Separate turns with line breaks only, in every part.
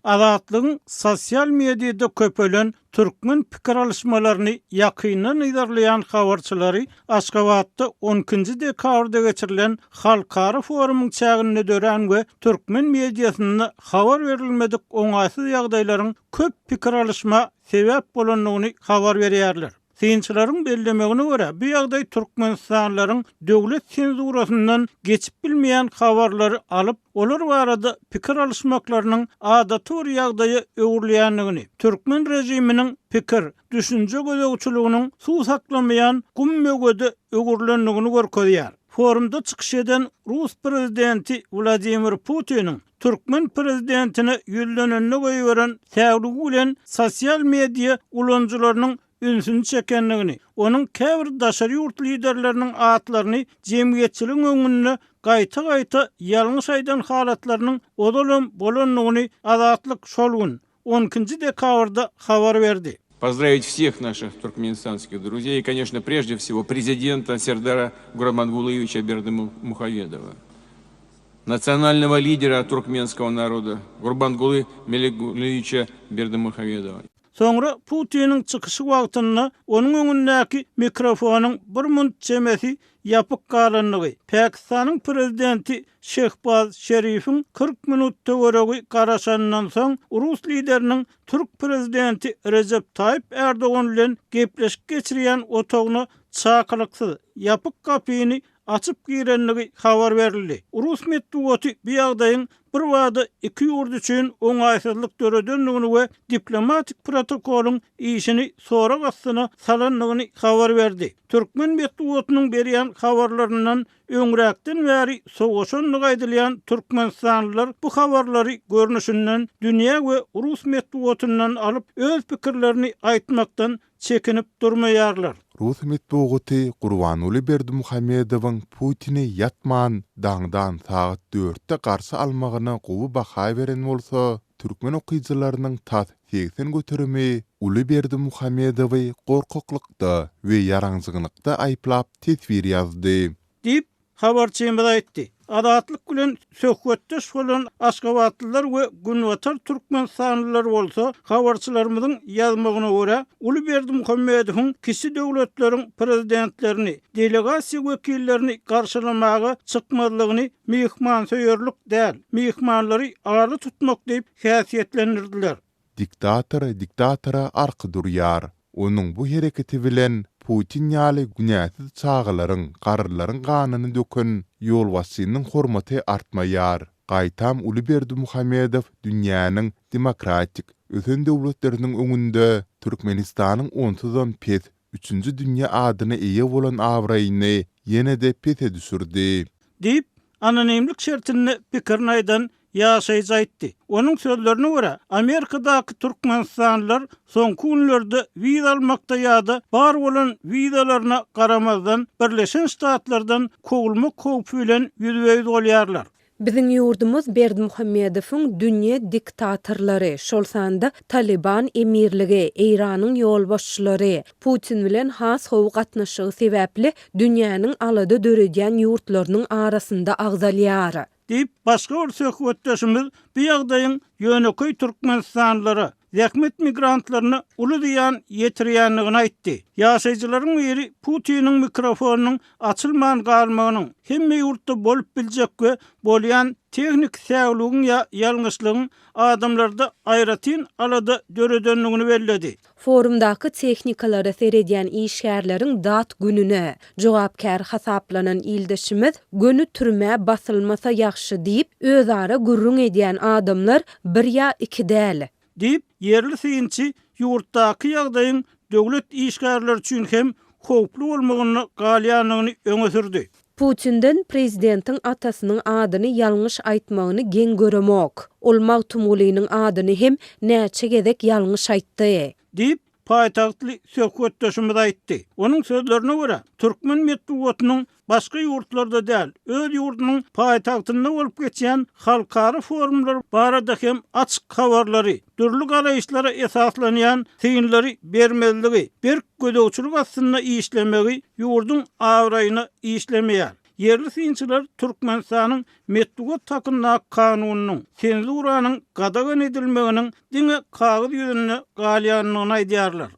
Azatlygyň sosial mediada köpelen türkmen pikir alışmalarını yakinen idarlayan habarçylary Aşgabatda 12-nji dekabrda geçirilen halkara forumun çägine dören we türkmen mediasyna habar berilmedik oňaýsyz ýagdaýlaryň köp pikir alışma sebäp bolanlygyny habar berýärler. Synçylaryň bellemegine görä, bu ýagdaý türkmenistanlaryň döwlet senzurasyndan geçip bilmeýän habarlary alyp, olar barada pikir alışmaklarynyň adaty bir ýagdaýy öwürleýänligini, türkmen rejiminiň pikir, düşünje gözegçiliginiň suw saklamaýan gummögede öwürlenligini görkezýär. Forumda çykyş eden Rus prezidenti Vladimir Putin'in Türkmen prezidentine ýüllenenine goýuran täwligi bilen sosial media ulanjylarynyň ünsünü çekenligini, onun käbir daşary ýurt liderleriniň atlaryny jemgyýetçiligiň öňünde gaýta-gaýta ýalňyş aýdan halatlarynyň odalam bolanlygyny Azatlyk şol gün 12-nji dekabrda habar berdi.
Поздравить всех наших туркменистанских друзей и, конечно, прежде всего президента Сердара Гурбангулыевича Бердымухамедова, национального лидера туркменского народа Гурбангулы Меликулевича Бердымухамедова.
Sonra Putin'in çıkışı wagtynda onun öňündäki mikrofonyň bir munt çemesi yapık galanlygy, Pakistanyň prezidenti Şehbaz Şerifiň 40 minutda göregi garaşandan soň Rus lideriniň Türk prezidenti Recep Tayyip Erdoğan bilen gepleşik geçirýän otagyny çakylyksyz yapık kapyny açıp girenligi habar berildi. Rus medeniýeti bu ýagdaýyň bir wada iki ýurt üçin oňaýsyzlyk döredenligini we diplomatik protokoluň işini sorak astyna salanlygyny habar berdi. Türkmen medeniýetiniň berýän habarlaryndan öňräkden bäri soňuşanlyk aýdylýan türkmenistanlylar bu habarlary görnüşinden dünýä we Rus medeniýetinden alyp öz pikirlerini aýtmakdan çekinip durmaýarlar.
Rus medeniýeti Gurbanuly Berdimuhamedowyň Putin'i ýatman daňdan saat 4'te garşy almagyny gowy baha beren bolsa, türkmen okyjylarynyň tat 80 göterimi Uly Berdimuhamedowy gorkaklykda we ýaraňsızlykda aýplap tesbir ýazdy.
Dip habarçymyz aýtdy. Azatlyk bilen söhbetdeş bolan Aşgabatlylar we günwatar türkmenistanlylar bolsa, habarçylarymyzyň ýazmagyna görä, Uly Berdimuhamedowyň kişi döwletleriň prezidentlerini, delegasiýa wekillerini garşylamagy çykmazlygyny mehmansoýerlik däl, mehmanlary aly tutmak diýip häsiýetlendirdiler.
Diktatora arky durýar. Onuň bu hereketi bilen Putin ýaly günäsiz çağılaryň, garrylaryň ganyny döken ýolbaşçynyň hormaty artmaýar. Gaýtam Uly Berdimuhamedow dünýäniň demokratik, ösen döwletleriniň öňünde Türkmenistanyň onsuzam pes 3-nji dünýä adyny eýe bolan awraýyny ýene-de pese düşürdi.
Dip anonimlik şertini pikirini aýdan ýaşaýjy aýtdy. Onun sözlerine görä, Amerikadaky türkmenistanlylar soňky günlerde wiza almakda ýa-da bar bolan wizalaryna garamazdan Birleşen Ştatlardan kowulma kowpy bilen ýüzbeýiz bolýarlar.
Biziň ýurdumyz Berdimuhamedowyň dünýä diktatorlary, şolsanda Taliban emirligi, Eýranyň ýolbaşçylary, Putin bilen has howy gatnaşygy sebäpli dünýäniň alada döredýän ýurtlarynyň arasynda agzalýar.
Deyip başka bir söhbetdeşimiz bu ýagdaýyň ýöneköy türkmenistanlylara zähmet migrantlaryny uly diýen ýetirýänligini aýtdy. Ýaşaýjylaryň biri Putiniň mikrofonunyň açylman galmagynyň hemme ýurtda bolup biljek we bolýan tehnik säwligiň ýa ýalňyşlygyň adamlarda aýratyn alada döredenligini belledi.
Forumdaky tehnikalary seredýän işgärleriň dat gününe jogapkär hasaplanan ildeşimiz gönü türme basylmasa ýaxşy diýip özara gurrun edýän adamlar bir ýa iki däl.
Deyip yerli synçy ýurtdaky ýagdaýyň döwlet işgärleri üçin hem howply bolmagyny galýanlygyny öňe sürdi.
Putin'den prezidentin atasynyň adyny ýalňyş aýtmagyny gen göremok. Ol Magtumulynyň adyny hem näçe gezek ýalňyş aýtdy.
Deyip paýtagtly söhbetdeşimiz aýtdy. Onuň sözlerine görä, türkmen medeniýetiniň başga ýurtlarda däl, öz ýurdunyň paýtagtynda bolup geçýän halkara forumlar barada hem açyk habarlary, dürli garaýşlara esaslanýan synlary bermezligi, bir gödöwçilik aslynda işlemegi ýurdun awraýyna işlemeýär. Yerli synçylar Türkmenistanyň Medeniýet Takyna kanunynyň senzuranyň gadagan edilmeginiň diňe kagyz ýüzüne galýanyny aýdýarlar.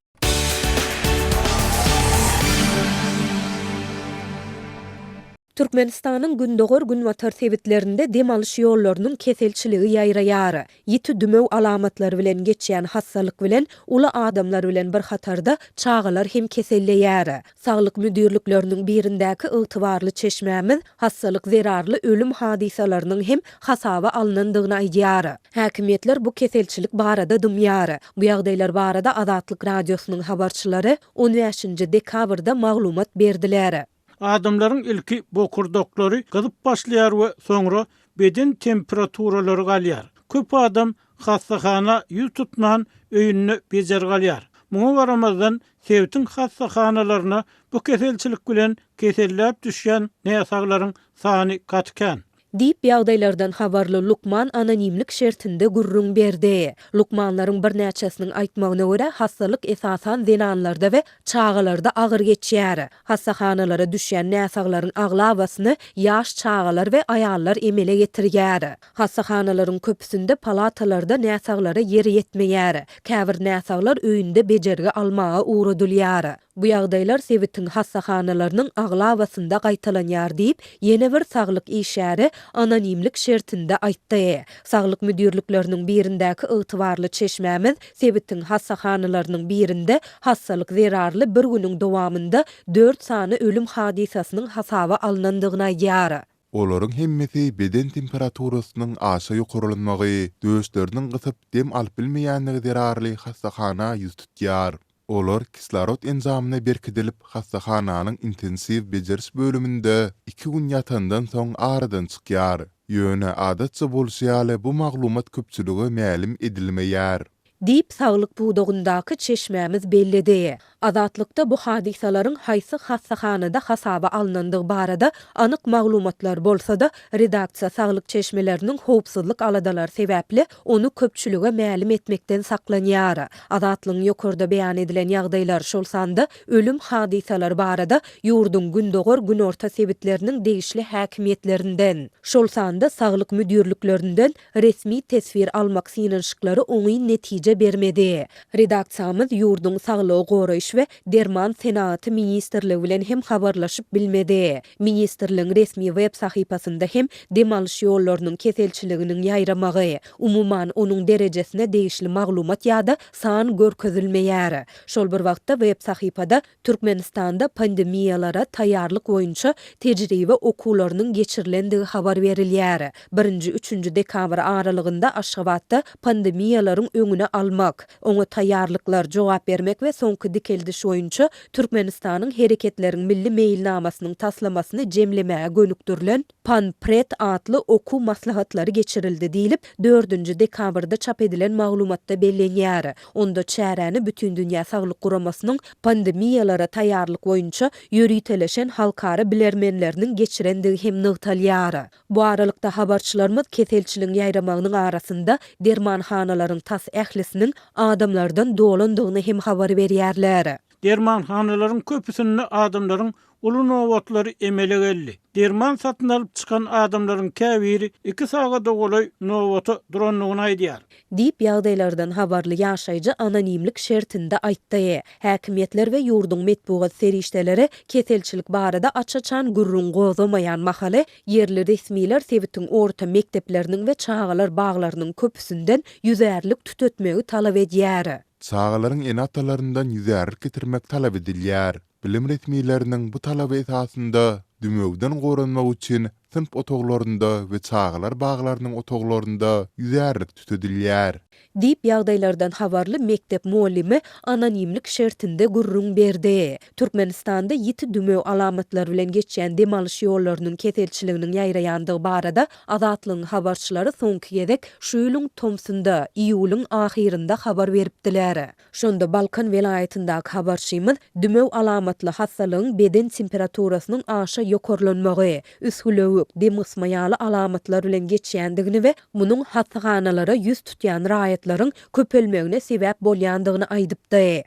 Türkmenistanyň gündogor günwatar sebitlerinde dem alyş ýollarynyň keselçiligi ýaýraýar. Ýiti dümew alamatlary bilen geçýän hassalyk bilen ula adamlar bilen bir hatarda çağalar hem keselleýär. Saglyk müdürlükleriniň birindäki ygtybarly çeşmämiz hassalyk zerarly ölüm hadisalarynyň hem hasaba alynandygyny aýdýar. Häkimetler bu keselçilik barada dymýar. Bu ýagdaýlar barada Azatlyk radiosynyň habarçylary 15-nji dekabrda maglumat berdiler.
Adamların ilki bokurdokları gyzyp başlaýar we soňra beden temperaturalary galýar. Köp adam hassahana ýüz tutman öýünni bejer galýar. Muňa baramazdan sebitiň hassahanalarına bu keselçilik bilen keselläp düşýän näsaglaryň sany katkan.
Diýip ýagdaýlardan habarly Lukman anonimlik şertinde gurrun berdi. Lukmanlaryň bir näçesiniň aýtmagyna görä hassalyk esasan zenanlarda we çağalarda agyr geçýär. Hassahanalara düşýän näsaglaryň aglawasyny ýaş çağalar we aýallar emele getirýär. Hassahanalaryň köpüsinde palatalarda näsaglara ýeri ýetmeýär. Käbir näsaglar öýünde bejerge almaga uğradylýar. Bu ýagdaýlar sebitiň hassahanalarının aglawasynda gaýtalanýar diýip ýene bir saglyk işäri anonimlik şertinde aýtdy. Saglyk müdürlükleriniň birindäki ygtybarly çeşmämiz sebitiň hassahanalarının birinde hassalyk zerarly bir günüň dowamında 4 sany ölüm hadisasynyň hasaba alynandygyny aýdýar.
Olaryň hemmesi beden temperaturasynyň aşa ýokarlanmagy, döşleriniň gysyp dem alyp bilmeýänligi zerarly hassahana ýüz tutýar. Olar kislorod enzamyna berkidilip hassahanyň intensiv bejeriş bölüminde 2 gün ýatandan soň aradan çykýar. Ýöne adatça bolşýaly bu maglumat köpçüligi mälim edilmeýär.
Diýip saglyk buğdagyndaky çeşmämiz bellidi. Azatlykda bu hadisalaryň haýsy hassahanada hasaba alynandygy barada anyk maglumatlar bolsa-da redaksiýa saglyk çeşmeleriniň howpsuzlyk aladalar sebäpli onu köpçülüge mälim etmekden saklanýar. Azatlygyň ýokarda beýan edilen ýagdaýlar şol sanda ölüm hadisalary barada ýurdun gündogor gün orta sebitleriniň degişli häkimetlerinden, şol sanda saglyk müdürlüklerinden resmi tesvir almak synanyşyklary oňy netije bermedi. Redaksiýamyz ýurdun saglygy goraýyş we derman senaty ministrligi bilen hem habarlaşyp bilmedi. Ministrligiň resmi web sahypasynda hem dem alyş ýollarynyň keselçiliginiň ýaýramagy, umuman onuň derejesine degişli maglumat ýa-da san görkezilmeýär. Şol bir wagtda web sahypada Türkmenistanda pandemiýalara taýýarlyk boýunça tejribe okularynyň geçirilendigi habar berilýär. 1-3 dekabr aralygynda Aşgabatda pandemiýalaryň öňüne almak, oňa taýýarlyklar jogap bermek we soňky dikeldiş boýunça Türkmenistanyň hereketleriň milli meýilnamasynyň taslamasyny jemlemäge gönükdirilen Panpret adly oku maslahatlary geçirildi diýilip 4-nji dekabrda çap edilen maglumatda bellenýär. Onda çäräni bütün dünýä saglyk guramasynyň pandemiýalara taýýarlyk boýunça ýöriteleşen halkara bilermenleriniň geçirendigi hem nygtalýar. Bu aralykda habarçylarymyz keselçiligiň ýaýramagynyň arasynda dermanhanalaryň tas ählisiniň adamlardan dolandygyny hem habar berýärler.
Dermanhanalaryň köpüsinde adamlaryň ulu nowatlary emele geldi. Derman satyn alyp çykan adamlaryň käbiri 2 sagada golay nowata duranlygyny aýdýar.
Diýip ýagdaýlardan habarly ýaşaýjy anonimlik şertinde aýtdy. Häkimetler we ýurdun medpugat serişdeleri keselçilik barada açaçan gurrun gozamayan mahaly yerli resmiler sebitiň orta mekdepleriniň we çağalar baglarynyň köpüsünden ýüzärlik tütetmegi talap edýär.
Çağalaryň enatalaryndan ýüzärlik getirmek talap edilýär. Bilim resmileriniň bu talaby esasynda dümögden goranmak üçin sınıf otoglarynda we çağalar baglarynyň otoglarynda ýüzärlik tütedilýär.
Diýip ýagdaýlardan habarly mektep muallimi anonimlik şertinde gurrun berdi. Türkmenistanda ýiti dümew alamatlary bilen geçýän dem alyş ýollarynyň keselçiliginiň ýaýraýandygy barada Azatlygyň habarçylary soňky ýedek şu ýylyň tomsunda iýulyň ahyrynda habar beripdiler. Şonda Balkan welaýatyndaky habarçymyz dümew alamatly hassalygyň beden temperaturasynyň aşa ýokarlanmagy, üskülewik, dem ysmaýaly alamatlar bilen geçýändigini we munyň hassahanalara ýüz tutýan raýatlaryň köpelmegine sebäp bolýandygyny aýdypdy.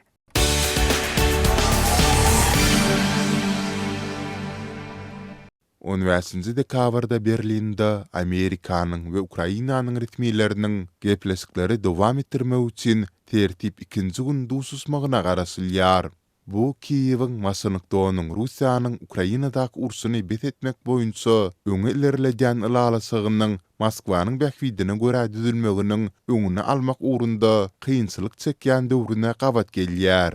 15 dekabrda Berlinde Amerikanyň we Ukrainanyň ritmileriniň gepleşikleri dowam etdirmek üçin tertip 2-nji gün dususmagyna garasylýar. Bu Kiýewiň Masynykdogynyň Russiýanyň Ukrainadaky ursuny betetmek boýunça öňe ilerledýän ylalasygynyň Moskwanyň bähwidine görä düzülmeginiň öňüne almak uğrunda kynçylyk çekýän döwrüne gabat gelýär.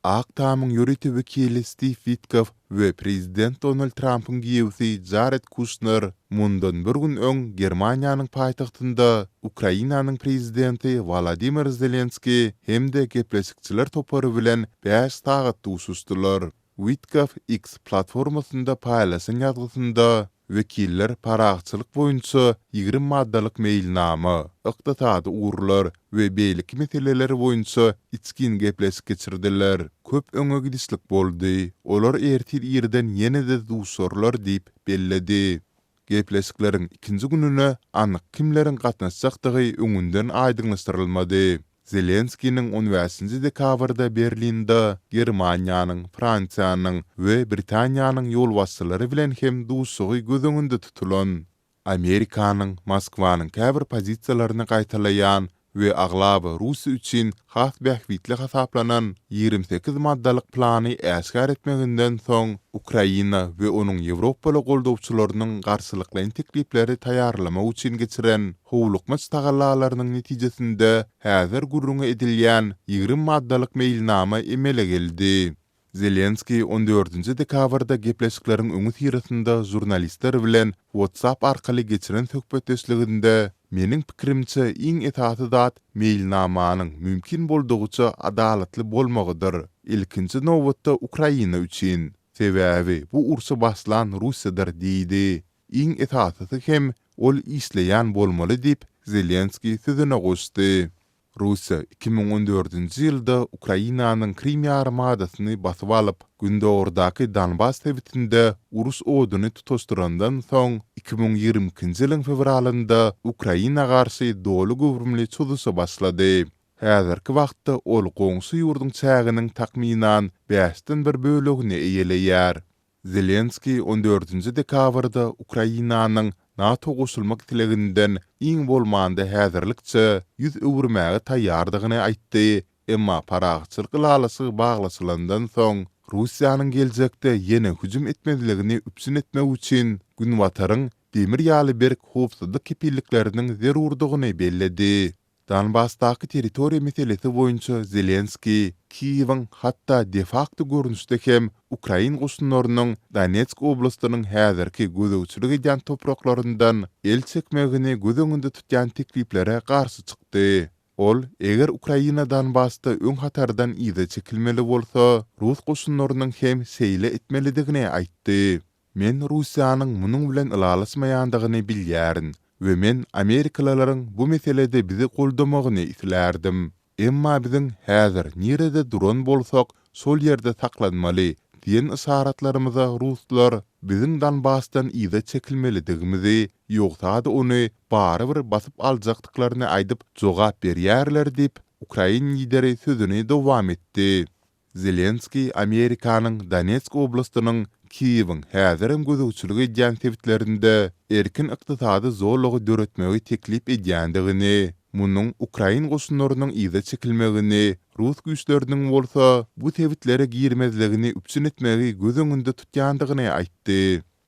Aktamyň ýönetim wekili Steve Witkoff we Prezident Donald Trump'ın giýewsi Jared Kushner mundan bir gün öň Germaniýanyň paýtagtynda Ukrainanyň prezidenti Volodymyr Zelenski hemde gepleşikçiler topary bilen 5 sagat duşuşdylar. Witkoff X platformasynda paýlaşan ýazgysynda wekiller paragçylyk boýunça 20 maddalyk meýilnama, ykdysady uğurlar we beýlik meseleleri boýunça içkin gepleşik geçirdiler. Köp öňe gidişlik boldy. Olar ertir ýerden ýene-de duşarlar diýip belledi. Gepleşikleriň 2-nji gününe anyk kimleriň gatnaşjakdygy öňünden aýdynlaşdyrylmady. Zelenski'nin 15 dekabrda Berlinde Germaniýanyň, Fransiýanyň we Britaniýanyň ýol wassylary bilen hem duşugy gözüňünde tutulan Amerikanyň Moskwanyň käbir pozisiýalaryny gaýtalaýan we aglaba Russiýa üçin has bähwitli hasaplanan 28 maddalyk plany äşgär etmeginden soň Ukraina we onuň Ýewropaly goldawçylarynyň garşylyklaryň teklipleri taýýarlamak üçin geçiren howlukmaç tagallalarynyň netijesinde häzir gurrunga edilýän 20 maddalyk meýilnama emele geldi. Zelenski 14 dekabrda gepleşikleriň öňü tirasynda jurnalistler bilen WhatsApp arkaly geçiren söhbetdeşliginde meniň pikirimçe iň etaty dat meýilnamanyň mümkin boldugyça adalatly bolmagydyr. Ilkinji nowatda Ukraina üçin. Sebäbi bu ursa baslan Russiýadyr diýdi. Iň etaty hem ol isleýän bolmaly diýip Zelenski sözüne goşdy. Russiýa 2014-nji ýylda Ukrainanyň Krim ýarymadasyny basyp alyp, gündäwrdaky Donbas tebitinde urus oduny tutuşdurandan soň 2022-nji ýylyň fevralynda Ukraina garşy dolu gowrumly çudusy başlady. Häzirki wagtda ol goňsy ýurduň çäginiň takminan 5-den bir bölegini eýeleýär. Zelenski 14 dekabrda Ukrainanyň NATO goşulmak tileginden iň bolmanda häzirlikçe ýüz öwürmäge taýýardygyny aýtdy. Emma paragçylyk lalasy baglasylandan soň Russiýanyň geljekde ýene hüjüm etmediligini üpsün etmek üçin Günwataryň demir ýaly berk howpsuzlyk kepillikleriniň zerurdygyny belledi. Donbassdaky territoriýa meselesi boýunça Zelenski Kiýewiň hatda de facto görnüşde hem Ukrain goşunlarynyň Donetsk oblastynyň häzirki gözegçilik edýän topraklaryndan el çekmegini gözüňünde tutýan tekliplere garşy çykdy. Ol, eger Ukraina Donbassda öň hatardan ýyda çekilmeli bolsa, Rus goşunlarynyň hem seýle etmelidigini aýtdy. Men Russiýanyň munyň bilen ylalaşmaýandygyny bilýärin we men Amerikalylaryň bu meselede bizi goldamagyny islerdim. Emma biziň häzir nerede duran bolsak, şol ýerde saklanmaly diýen isaratlarymyza Ruslar biziň Donbassdan ýyda çekilmelidigimizi, ýogsa-da ony barybir basyp aljakdyklaryny aýdyp jogap berýärler diýip Ukraina lideri sözüni dowam etdi. Zelenski Amerikanyň Donetsk oblastynyň Kiýewiň häzirim gözegçilik edýän tebitlerinde erkin ykdysady zorlugy döretmegi teklip edýändigini, munyň Ukrain goşunlarynyň ýyda çekilmegini, Rus güýçleriniň bolsa bu tebitlere girmezligini üpsün etmegi gözüňünde tutýandygyny aýtdy.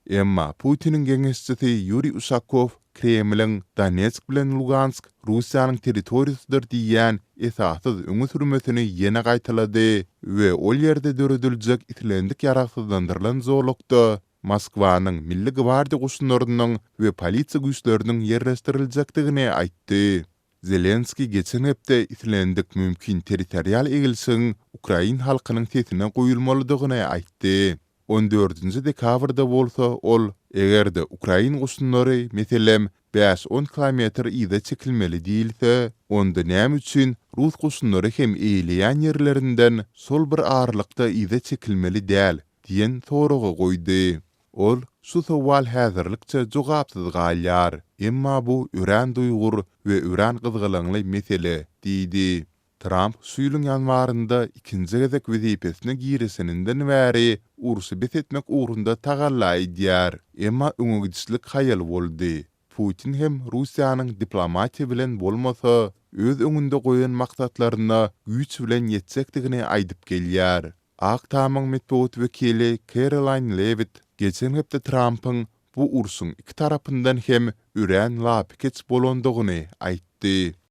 Emma Putiniň geňeşçisi Yuri Ushakov Kremliň Donetsk bilen Lugansk Russiýanyň territoriýasydyr diýen esasyz öňe sürmesini ýene gaýtalady we ol ýerde dörediljek itlendik ýaraksızlandyrylan zorlukda Moskwanyň Milli Gwardiýa goşunlarynyň we polisiýa güýçleriniň ýerleşdiriljekdigini aýtdy. Zelenski geçen hepde itlendik mümkin territorial egilsiň Ukrain halkynyň tesine goýulmalydygyny aýtdy. 14 dekabrda bolsa ol egerde Ukrain goşunlary meselem 5-10 kilometr ýyda çekilmeli diýilse, onda näme üçin Rus goşunlary hem eýleýän ýerlerinden sol bir arlykda ýyda çekilmeli däl diýen soragy goýdy. Ol şu sowal häzirlikçe jogapsyz galýar. Emma bu ören duýgur we ören gyzgylaňly mesele diýdi. Trump süýlüň ýanwarynda ikinji gezek wezipesine gireseninden bäri ursy bethetmek ugrunda tagallay diýär. Emma öňüňizlik hayal boldy. Putin hem Russiýanyň diplomatiýa bilen bolmasa öz öňünde goýan maksatlaryna güýç bilen ýetsekdigini aýdyp gelýär. Ak Tamyň metbuat wekili Caroline Levitt geçen hepde Trump'ın bu ursun iki tarapından hem üren lapikeç bolandygyny aýtdy.